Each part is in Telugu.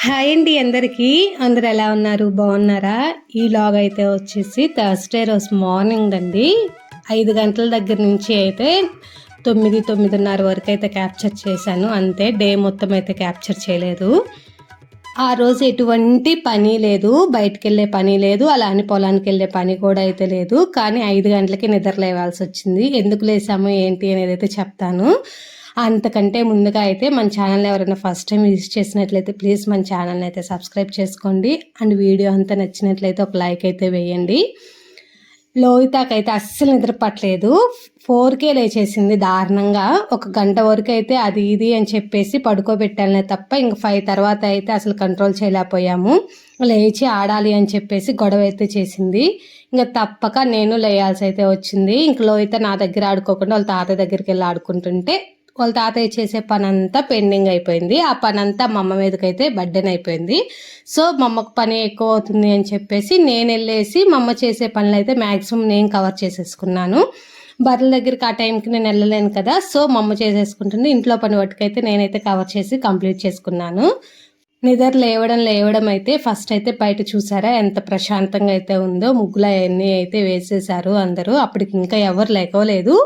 హాయ్ అండి అందరికీ. అందరూ ఎలా ఉన్నారు? బాగున్నారా? ఈ లాగ్ అయితే వచ్చేసి థర్స్డే రోజు మార్నింగ్ అండి. 5 గంటల దగ్గర నుంచి అయితే 9:30 వరకు అయితే క్యాప్చర్ చేశాను. అంతే, డే మొత్తం అయితే క్యాప్చర్ చేయలేదు. ఆ రోజు ఎటువంటి పని లేదు, బయటికి వెళ్ళే పని లేదు, అలా అని పొలానికి వెళ్ళే పని కూడా అయితే లేదు. కానీ 5 గంటలకి నిద్ర లేవాల్సి వచ్చింది. ఎందుకు లేసాము ఏంటి అనేది అయితే చెప్తాను. అంతకంటే ముందుగా అయితే మన ఛానల్ ఎవరైనా ఫస్ట్ టైం విజిట్ చేసినట్లయితే ప్లీజ్ మన ఛానల్ని అయితే సబ్స్క్రైబ్ చేసుకోండి. అండ్ వీడియో అంతా నచ్చినట్లయితే ఒక లైక్ అయితే వేయండి. లోహితాకైతే అస్సలు నిద్ర పట్టలేదు. 4కే లేచేసింది దారుణంగా. 1 గంట వరకు అయితే అది ఇది అని చెప్పేసి పడుకోబెట్టాలనే తప్ప ఇంక 5 తర్వాత అయితే అసలు కంట్రోల్ చేయలేకపోయాము. లేచి ఆడాలి అని చెప్పేసి గొడవ అయితే చేసింది. ఇంకా తప్పక నేను లేయాల్సి అయితే వచ్చింది. ఇంక లోహిత నా దగ్గర ఆడుకోకుండా వాళ్ళ తాత దగ్గరికి వెళ్ళి ఆడుకుంటుంటే వాళ్ళ తాతయ్య చేసే పని అంతా పెండింగ్ అయిపోయింది. ఆ పని అంతా మా అమ్మ మీదకైతే బర్డెన్ అయిపోయింది. సో మా అమ్మకు పని ఎక్కువ అవుతుంది అని చెప్పేసి నేను వెళ్ళేసి మా అమ్మ చేసే పనులు అయితే మ్యాక్సిమం నేను కవర్ చేసేసుకున్నాను. బర్రెల దగ్గరికి ఆ టైంకి నేను వెళ్ళలేను కదా, సో మా అమ్మ చేసేసుకుంటుంది. ఇంట్లో పని వట్టుకైతే నేనైతే కవర్ చేసి కంప్లీట్ చేసుకున్నాను. నిద్ర లేవడం అయితే ఫస్ట్ అయితే బయట చూసారా ఎంత ప్రశాంతంగా అయితే ఉందో. ముగ్గులు అవన్నీ అయితే వేసేసారు అందరూ. అప్పటికి ఇంకా ఎవరు లేకలేదు.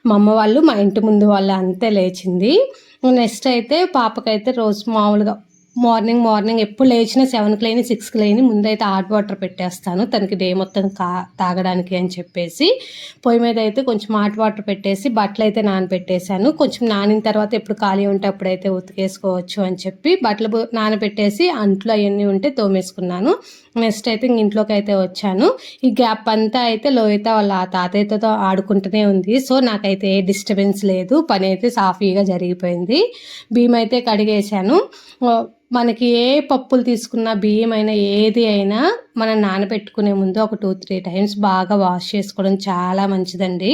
మా అమ్మ వాళ్ళు, మా ఇంటి ముందు వాళ్ళు అంతే లేచింది. నెక్స్ట్ అయితే పాపకైతే రోజు మామూలుగా మార్నింగ్ ఎప్పుడు లేచినా 7కి లేని 6కి లేని ముందైతే హాట్ వాటర్ పెట్టేస్తాను తనకి డే మొత్తం తాగడానికి అని చెప్పేసి. పొయ్యి మీద అయితే కొంచెం హాట్ వాటర్ పెట్టేసి బట్టలు అయితే నానబెట్టేశాను. కొంచెం నానిన తర్వాత ఎప్పుడు ఖాళీ ఉంటే అప్పుడైతే ఉతికేసుకోవచ్చు అని చెప్పి బట్టలు నానబెట్టేసి అంట్లు అవన్నీ ఉంటే తోమేసుకున్నాను. నెక్స్ట్ అయితే ఇంట్లోకి అయితే వచ్చాను. ఈ గ్యాప్ అంతా అయితే లోహిత వాళ్ళ తాతయ్యతో ఆడుకుంటూనే ఉంది. సో నాకైతే ఏ డిస్టర్బెన్స్ లేదు, పని అయితే సాఫీగా జరిగిపోయింది. బియ్యం అయితే కడిగేశాను. మనకి ఏ పప్పులు తీసుకున్నా బియ్యం అయినా ఏది అయినా మనం నానబెట్టుకునే ముందు ఒక 2-3 టైమ్స్ బాగా వాష్ చేసుకోవడం చాలా మంచిదండి.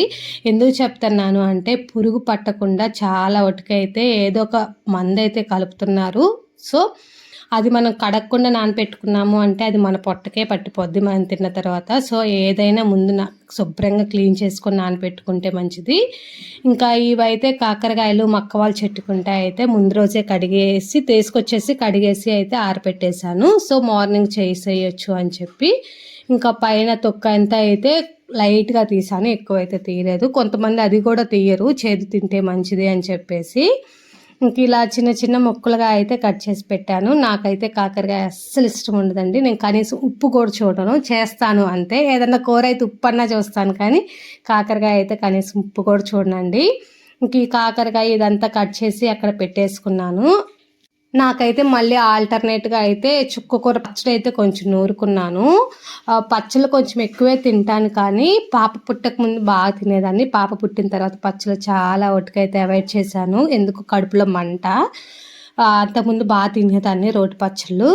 ఎందుకు చెప్తున్నాను అంటే పురుగు పట్టకుండా చాలా వటుకైతే ఏదో ఒక మందైతే కలుపుతున్నారు. సో అది మనం కడగకుండా నానపెట్టుకున్నాము అంటే అది మన పొట్టకే పట్టిపోద్ది మనం తిన్న తర్వాత. సో ఏదైనా ముందు శుభ్రంగా క్లీన్ చేసుకొని నానపెట్టుకుంటే మంచిది. ఇంకా ఇవైతే కాకరకాయలు మక్కవాళ్ళు చెట్టుకుంటే అయితే ముందు రోజే కడిగేసి తీసుకొచ్చేసి కడిగేసి అయితే ఆరపెట్టేశాను. సో మార్నింగ్ చేసేయచ్చు అని చెప్పి ఇంకా పైన తొక్క అంతా అయితే లైట్గా తీసాను, ఎక్కువైతే తీయలేదు. కొంతమంది అది కూడా తీయరు, చేదు తింటే మంచిది అని చెప్పేసి. ఇంక ఇలా చిన్న చిన్న ముక్కలుగా అయితే కట్ చేసి పెట్టాను. నాకైతే కాకరకాయ అస్సలు ఇష్టం ఉండదండి. నేను కనీసం ఉప్పు కూడా చూడను, చేస్తాను అంతే. ఏదన్నా కూర అయితే ఉప్పు అన్నా చూస్తాను కానీ కాకరకాయ అయితే కనీసం ఉప్పు కూడా చూడనండి. ఇంక ఈ కాకరకాయ ఇదంతా కట్ చేసి అక్కడ పెట్టేసుకున్నాను. నాకైతే మళ్ళీ ఆల్టర్నేట్గా అయితే చుక్క కూర పచ్చడి అయితే కొంచెం నూరుకున్నాను. పచ్చళ్ళు కొంచెం ఎక్కువే తింటాను కానీ పాప పుట్టక ముందు బాగా తినేదాన్ని. పాప పుట్టిన తర్వాత పచ్చళ్ళు చాలా ఒట్టుకైతే అవాయిడ్ చేశాను, ఎందుకు కడుపులో మంట. అంతకుముందు బాగా తినేదాన్ని రోటి పచ్చళ్ళు.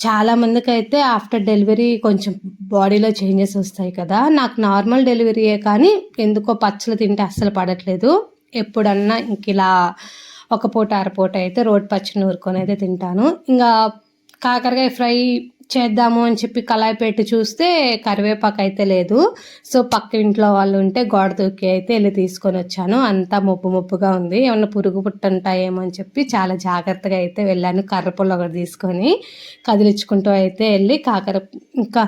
చాలామందికి అయితే ఆఫ్టర్ డెలివరీ కొంచెం బాడీలో చేంజెస్ వస్తాయి కదా, నాకు నార్మల్ డెలివరీయే కానీ ఎందుకో పచ్చళ్ళు తింటే అస్సలు పడట్లేదు. ఎప్పుడన్నా ఇంక ఇలా ఒక పూట అరపూట అయితే రోటి పచ్చడి నూరుకొని అయితే తింటాను. ఇంకా కాకరకాయ ఫ్రై చేద్దాము అని చెప్పి కళాయి పెట్టి చూస్తే కరివేపాకు అయితే లేదు. సో పక్క ఇంట్లో వాళ్ళు ఉంటే గోడ దూకి అయితే వెళ్ళి తీసుకొని వచ్చాను. అంతా ముప్పుగా ఉంది, ఏమన్నా పురుగు పుట్టుంటాయేమో అని చెప్పి చాలా జాగ్రత్తగా అయితే వెళ్ళాను. కర్రపుల్ల ఒకటి తీసుకొని కదిలించుకుంటూ అయితే వెళ్ళి ఇంకా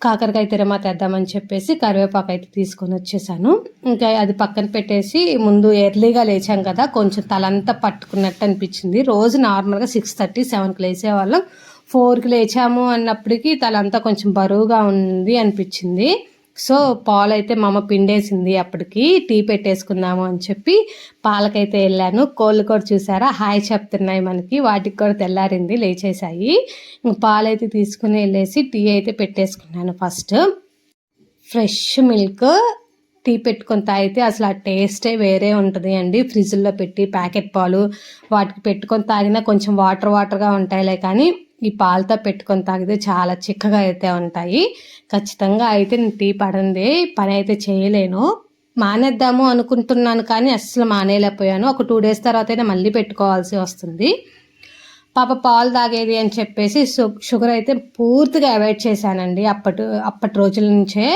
కాకరకాయ తిరమా తెద్దామని చెప్పేసి కరివేపాకు అయితే తీసుకొని వచ్చేసాను. ఇంకా అది పక్కన పెట్టేసి ముందు ఎర్లీగా లేచాం కదా, కొంచెం తలంతా పట్టుకున్నట్టు అనిపించింది. రోజు నార్మల్గా 6:30, 7కి లేచేవాళ్ళం. 4కి లేచాము అన్నప్పటికీ తలంతా కొంచెం బరువుగా ఉంది అనిపించింది. సో పాలు అయితే మా అమ్మ పిండేసింది. అప్పటికి టీ పెట్టేసుకుందాము అని చెప్పి పాలకైతే వెళ్ళాను. కోళ్ళు కూడా చూసారా హాయ్ చెప్తున్నాయి మనకి, వాటికి కూడా తెల్లారింది, లేచేసాయి. పాలైతే తీసుకుని వెళ్ళేసి టీ అయితే పెట్టేసుకున్నాను. ఫస్ట్ ఫ్రెష్ మిల్క్ టీ పెట్టుకొని తాగితే అసలు ఆ టేస్టే వేరే ఉంటుంది అండి. ఫ్రిడ్జ్లో పెట్టి ప్యాకెట్ పాలు వాటికి పెట్టుకొని తాగినా కొంచెం వాటర్గా ఉంటాయిలే, కానీ ఈ పాలతో పెట్టుకొని తాగితే చాలా చిక్కగా అయితే ఉంటాయి. ఖచ్చితంగా అయితే నేను టీ పడందే పని అయితే చేయలేను. మానేద్దాము అనుకుంటున్నాను కానీ అస్సలు మానేయలేకపోయాను. ఒక 2 డేస్ తర్వాత అయితే మళ్ళీ పెట్టుకోవాల్సి వస్తుంది. పాప పాలు తాగేది అని చెప్పేసి షుగర్ అయితే పూర్తిగా అవాయిడ్ చేశానండి అప్పటి రోజుల నుంచే.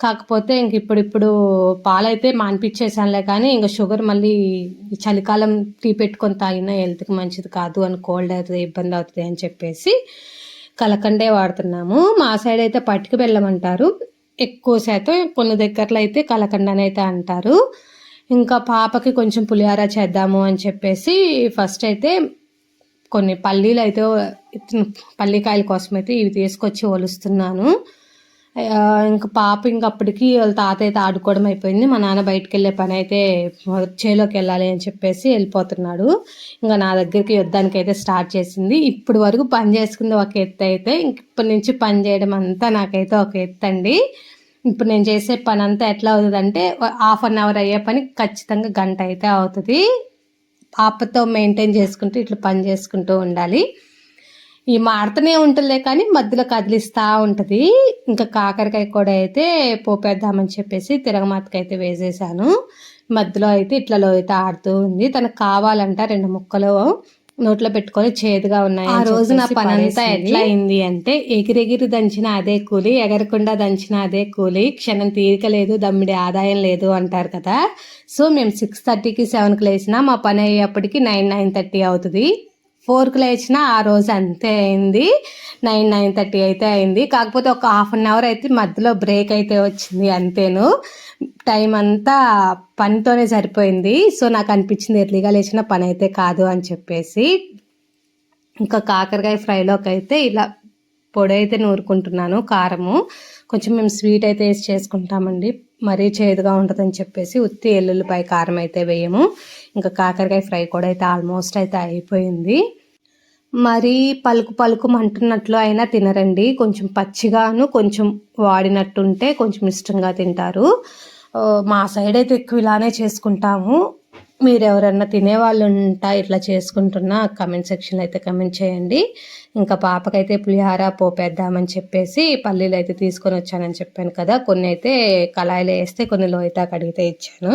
కాకపోతే ఇంక ఇప్పుడు పాలైతే మానిపించేసానులే, కానీ ఇంకా షుగర్ మళ్ళీ చలికాలం టీ పెట్టుకొని తాగినా హెల్త్కి మంచిది కాదు అని, కోల్డ్ అవుతుంది, ఇబ్బంది అవుతుంది అని చెప్పేసి కలకండే వాడుతున్నాము. మా సైడ్ అయితే పట్టుకు బెల్లం ఎక్కువ శాతం, కొన్ని దగ్గరలో అయితే కలకండ అయితే అంటారు. ఇంకా పాపకి కొంచెం పులిహోర చేద్దాము అని చెప్పేసి ఫస్ట్ అయితే కొన్ని పల్లీలు అయితే పల్లికాయల కోసం అయితే ఇవి తీసుకొచ్చి ఒలుస్తున్నాను. ఇంకా పాప అప్పటికి వాళ్ళ తాత అయితే ఆడుకోవడం అయిపోయింది. మా నాన్న బయటకు వెళ్ళే పని అయితే చేలోకి వెళ్ళాలి అని చెప్పేసి వెళ్ళిపోతున్నాడు. ఇంకా నా దగ్గరికి యుద్ధానికి అయితే స్టార్ట్ చేసింది. ఇప్పుడు వరకు పని చేసుకుంది ఒక ఎత్తు అయితే, ఇప్పటి నుంచి పని చేయడం అంతా నాకైతే ఒక ఎత్తు అండి. ఇప్పుడు నేను చేసే పని అంతా ఎట్లా అవుతుంది అంటే, 1/2 అవర్ అయ్యే పని ఖచ్చితంగా గంట అయితే అవుతుంది. పాపతో మెయింటైన్ చేసుకుంటూ ఇట్లా పని చేసుకుంటూ ఉండాలి. ఈ మాడుతూనే ఉంటుందిలే, కానీ మధ్యలో కదిలిస్తూ ఉంటుంది. ఇంకా కాకరకాయ కూడా అయితే పోపేద్దామని చెప్పేసి తిరగమాతకి అయితే వేసేసాను. మధ్యలో అయితే ఇట్లా లోయితే ఆడుతూ ఉంది. తనకు కావాలంట 2 ముక్కలు నోట్లో పెట్టుకొని చేదుగా ఉన్నాయి. ఆ రోజు నా పని అంతా ఎట్లా అయింది అంటే, ఎగిరెగిరి దంచిన అదే కూలి, ఎగరకుండా దంచిన అదే కూలి, క్షణం తీరిక లేదు, దమ్మిడి ఆదాయం లేదు అంటారు కదా. సో మేము 6:30కి 7కి లేచినా మా పని అయ్యేప్పటికి 9:30 అవుతుంది. 4కి లేచినా ఆ రోజు అంతే అయింది. 9:30 అయితే అయింది. కాకపోతే ఒక 1/2 అవర్ అయితే మధ్యలో బ్రేక్ అయితే వచ్చింది అంతేను. టైం అంతా పనితోనే సరిపోయింది. సో నాకు అనిపించింది ఎర్లీగా లేచిన పని అయితే కాదు అని చెప్పేసి. ఇంకా కాకరకాయ ఫ్రైలోకి అయితే ఇలా పొడి అయితే నూరుకుంటున్నాను. కారము కొంచెం మేము స్వీట్ అయితే వేసి చేసుకుంటామండి, మరీ చేదుగా ఉంటుందని చెప్పేసి ఉత్తి ఎల్లుల్లిపాయ కారం అయితే వేయము. ఇంకా కాకరకాయ ఫ్రై కూడా అయితే ఆల్మోస్ట్ అయితే అయిపోయింది. మరీ పలుకు అంటున్నట్లు అయినా తినరండి. కొంచెం పచ్చిగాను కొంచెం వాడినట్టుంటే కొంచెం ఇష్టంగా తింటారు. మా సైడ్ అయితే ఎక్కువ ఇలానే చేసుకుంటాము. మీరు ఎవరన్నా తినేవాళ్ళు ఉంటా ఇట్లా చేసుకుంటున్నా కమెంట్ సెక్షన్లో అయితే కమెంట్ చేయండి. ఇంకా పాపకైతే పులిహార పోపేద్దామని చెప్పేసి పల్లీలు అయితే తీసుకొని వచ్చానని చెప్పాను కదా. కొన్ని అయితే కళాయిలో వేస్తే కొన్ని లోయతా కడిగితే ఇచ్చాను.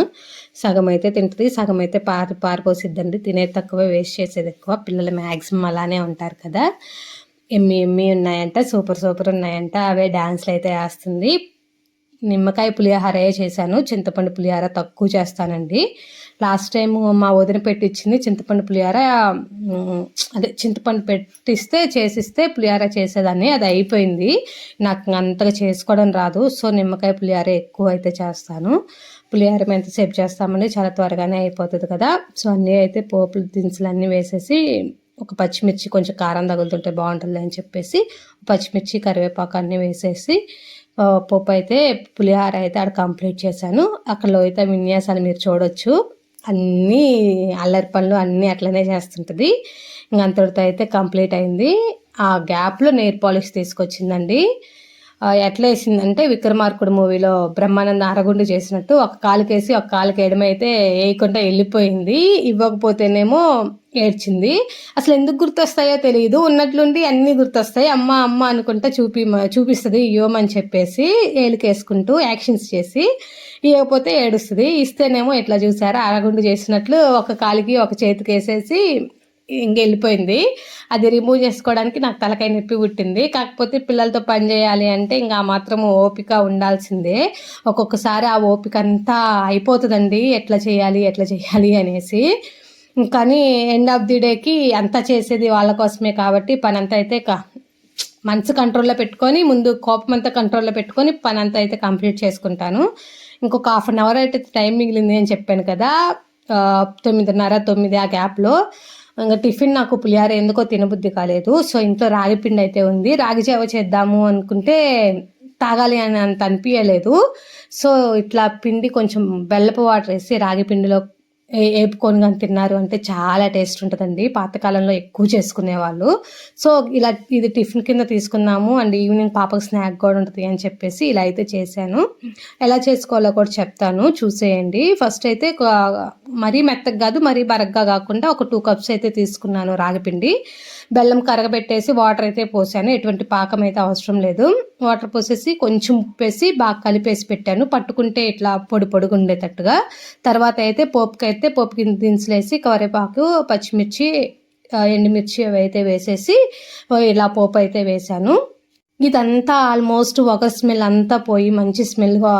సగం అయితే తింటుంది, సగం అయితే పారిపోసిద్దండి. తినేది తక్కువ, వేస్ట్ చేసేది ఎక్కువ. పిల్లలు మ్యాక్సిమం అలానే ఉంటారు కదా. ఎమ్మి ఉన్నాయంట, సూపర్ ఉన్నాయంట, అవే డాన్స్లు అయితే వేస్తుంది. నిమ్మకాయ పులిహార చేశాను, చింతపండు పులిహార తక్కువ చేస్తానండి. లాస్ట్ టైం మా వదిన పెట్టించింది చింతపండు పులిహార, అదే చింతపండు చేసిస్తే పులిహార చేసేదాన్ని. అది అయిపోయింది, నాకు అంతగా చేసుకోవడం రాదు. సో నిమ్మకాయ పులిహార ఎక్కువ అయితే చేస్తాను. పులిహార ఎంతసేపు చేస్తామండి, చాలా త్వరగానే అయిపోతుంది కదా. సో అన్నీ అయితే పోపులు దినుసులు అన్నీ వేసేసి, ఒక పచ్చిమిర్చి కొంచెం కారం తగులుతుంటే బాగుంటుంది అని చెప్పేసి పచ్చిమిర్చి కరివేపాకు అన్నీ వేసేసి పప్పు అయితే పులిహార అయితే ఆడ కంప్లీట్ చేశాను. అక్కడ అయితే విన్యాసాలు మీరు చూడొచ్చు, అన్నీ అల్లరి పనులు అన్నీ అట్లనే చేస్తుంటుంది. ఇంకంతటితో అయితే కంప్లీట్ అయింది. ఆ గ్యాప్లో నెయిల్ పాలిష్ తీసుకొచ్చిందండి. ఎట్లా వేసిందంటే విక్రమార్కుడు మూవీలో బ్రహ్మానంద అరగుండు చేసినట్టు ఒక కాలుకేసి ఒక కాలుకి ఎడమైతే వేయకుండా వెళ్ళిపోయింది. ఇవ్వకపోతేనేమో ఏడ్చింది. అసలు ఎందుకు గుర్తొస్తాయో తెలియదు, ఉన్నట్లుండి అన్నీ గుర్తొస్తాయి. అమ్మ అమ్మ అనుకుంటా చూపిస్తుంది ఇవ్వమని చెప్పేసి, ఏలుకేసుకుంటూ యాక్షన్స్ చేసి. ఇవ్వకపోతే ఏడుస్తుంది, ఇస్తేనేమో ఎట్లా చూసారా అరగుండు చేసినట్లు ఒక కాలికి ఒక చేతికి వేసేసి ఇంకెళ్ళిపోయింది. అది రిమూవ్ చేసుకోవడానికి నాకు తలకాయ నొప్పి పుట్టింది. కాకపోతే పిల్లలతో పని చేయాలి అంటే ఇంకా మాత్రం ఓపిక ఉండాల్సిందే. ఒక్కొక్కసారి ఆ ఓపిక అంతా అయిపోతుందండి, ఎట్లా చేయాలి అనేసి. కానీ ఎండ్ ఆఫ్ ది డేకి అంతా చేసేది వాళ్ళ కోసమే కాబట్టి పని అంతా అయితే మనసు కంట్రోల్లో పెట్టుకొని, ముందు కోపం అంతా కంట్రోల్లో పెట్టుకొని పని అంతా అయితే కంప్లీట్ చేసుకుంటాను. ఇంకొక 1/2 అవర్ అయితే టైం మిగిలింది అని చెప్పాను కదా, 9:30 ఆ గ్యాప్లో. ఇంకా టిఫిన్ నాకు పులిహార ఎందుకో తినబుద్ధి కాలేదు. సో ఇంట్లో రాగి పిండి అయితే ఉంది, రాగి జావ చేద్దాము అనుకుంటే తాగాలి అని అంత అనిపించలేదు. సో ఇట్లా పిండి కొంచెం బెల్లపు వాటర్ వేసి రాగి పిండిలో వేపుకొని కానీ తిన్నారు అంటే చాలా టేస్ట్ ఉంటుందండి. పాతకాలంలో ఎక్కువ చేసుకునేవాళ్ళు. సో ఇలా ఇది టిఫిన్ కింద తీసుకున్నాము, అండ్ ఈవినింగ్ పాపకు స్నాక్ కూడా ఉంటుంది అని చెప్పేసి ఇలా అయితే చేశాను. ఎలా చేసుకోవాలో కూడా చెప్తాను, చూసేయండి. ఫస్ట్ అయితే మరీ మెత్తగా కాదు, మరీ బరగ్గా కాకుండా ఒక 2 కప్స్ అయితే తీసుకున్నాను రాగిపిండి. బెల్లం కరగబెట్టేసి వాటర్ అయితే పోసాను, ఎటువంటి పాకం అయితే అవసరం లేదు. వాటర్ పోసేసి కొంచెం ఉప్పేసి బాగా కలిపేసి పెట్టాను, పట్టుకుంటే ఇట్లా పొడిగా ఉండేటట్టుగా. తర్వాత అయితే పోపుకి దినుసులు వేసి కరివేపాకు, పచ్చిమిర్చి ఎండుమిర్చి అవి అయితే వేసేసి ఇలా పోపు అయితే వేశాను. ఇదంతా ఆల్మోస్ట్ ఒక స్మెల్ అంతా పోయి మంచి స్మెల్గా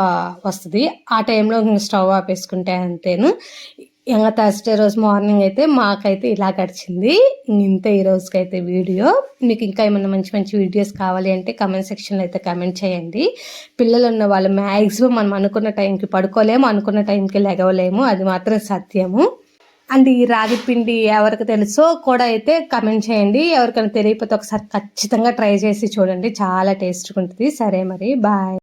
వస్తుంది. ఆ టైంలో స్టవ్ ఆపేసుకుంటే అంతేను. ఇంకా థర్స్డే రోజు మార్నింగ్ అయితే మాకైతే ఇలా గడిచింది. ఇంతే ఈ రోజుకైతే వీడియో. మీకు ఇంకా ఏమైనా మంచి మంచి వీడియోస్ కావాలి అంటే కమెంట్ సెక్షన్లో అయితే కమెంట్ చేయండి. పిల్లలు ఉన్న వాళ్ళు మ్యాక్సిమం మనం అనుకున్న టైంకి పడుకోలేము, అనుకున్న టైంకి లెగవలేము, అది మాత్రం సత్యము. అండ్ ఈ రాగి పిండి ఎవరికి తెలుసో కూడా అయితే కమెంట్ చేయండి. ఎవరికైనా తెలియకపోతే ఒకసారి ఖచ్చితంగా ట్రై చేసి చూడండి, చాలా టేస్ట్గా ఉంటుంది. సరే మరి, బాయ్.